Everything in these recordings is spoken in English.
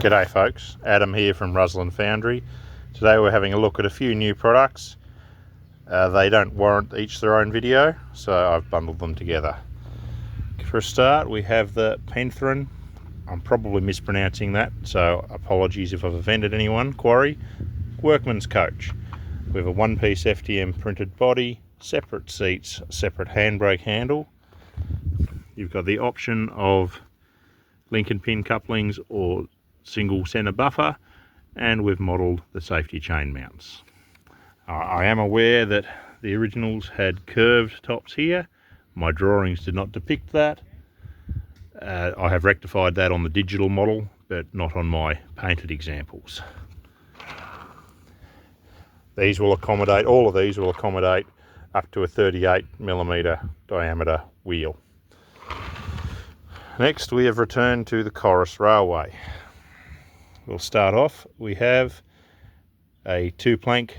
G'day folks, Adam here from Ruslan Foundry. Today we're having a look at a few new products. They don't warrant each their own video, so I've bundled them together. For a start, we have the Penthryn, I'm probably mispronouncing that, so apologies if I've offended anyone, Quarry workman's coach. We have a one-piece FDM printed body, separate seats, separate handbrake handle. You've got the option of link and pin couplings or single centre buffer, and we've modelled the safety chain mounts. I am aware that the originals had curved tops here. My drawings did not depict that. I have rectified that on the digital model, but not on my painted examples. These will accommodate, all of these will accommodate up to a 38mm diameter wheel. Next, we have returned to the Corris railway. We'll start off, we have a 2-plank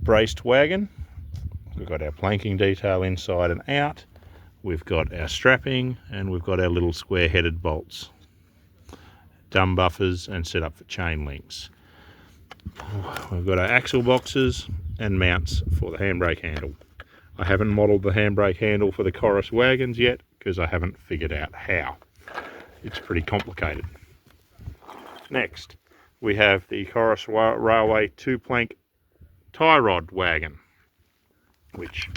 braced wagon. We've got our planking detail inside and out. We've got our strapping, and we've got our little square headed bolts, dumb buffers and set up for chain links. We've got our axle boxes and mounts for the handbrake handle. I haven't modelled the handbrake handle for the Corris wagons yet because I haven't figured out how. It's pretty complicated. Next, we have the Corris Railway 2-plank tie rod wagon, which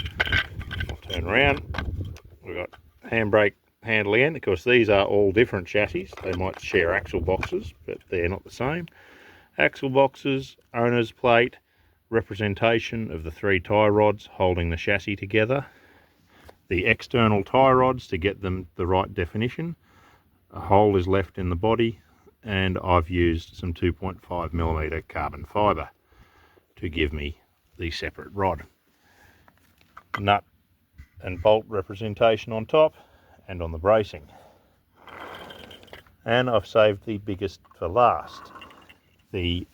I'll turn around. We've got handbrake handle again. Of course, these are all different chassis. They might share axle boxes, but they're not the same. Axle boxes, owner's plate, representation of the 3 tie rods holding the chassis together, the external tie rods to get them the right definition. A hole is left in the body, and I've used some 2.5mm carbon fibre to give me the separate rod. Nut and bolt representation on top and on the bracing. And I've saved the biggest for last. The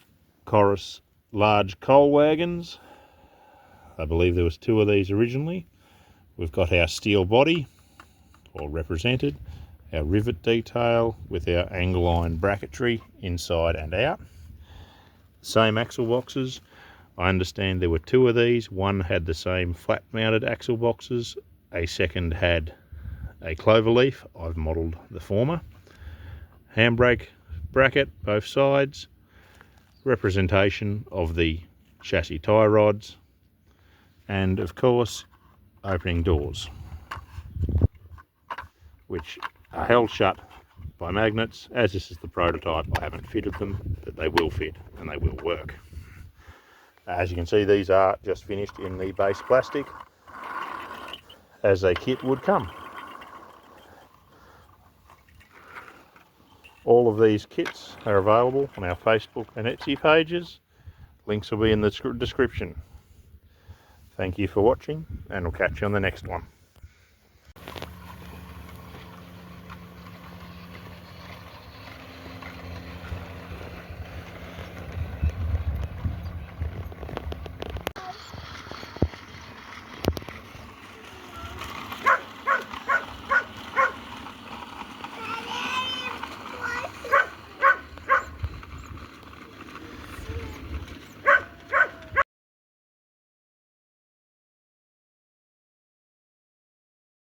Corris large coal wagons. I believe there was 2 of these originally. We've got our steel body, all represented, our rivet detail with our angle iron bracketry inside and out. Same axle boxes. I understand there were 2 of these. One had the same flat mounted axle boxes. A second had a clover leaf. I've modelled the former. Handbrake bracket, both sides. Representation of the chassis tie rods. And of course, opening doors, which are held shut by magnets. As this is the prototype, I haven't fitted them, but they will fit and they will work. As you can see, these are just finished in the base plastic, as a kit would come. All of these kits are available on our Facebook and Etsy pages. Links will be in the description. Thank you for watching, and we'll catch you on the next one.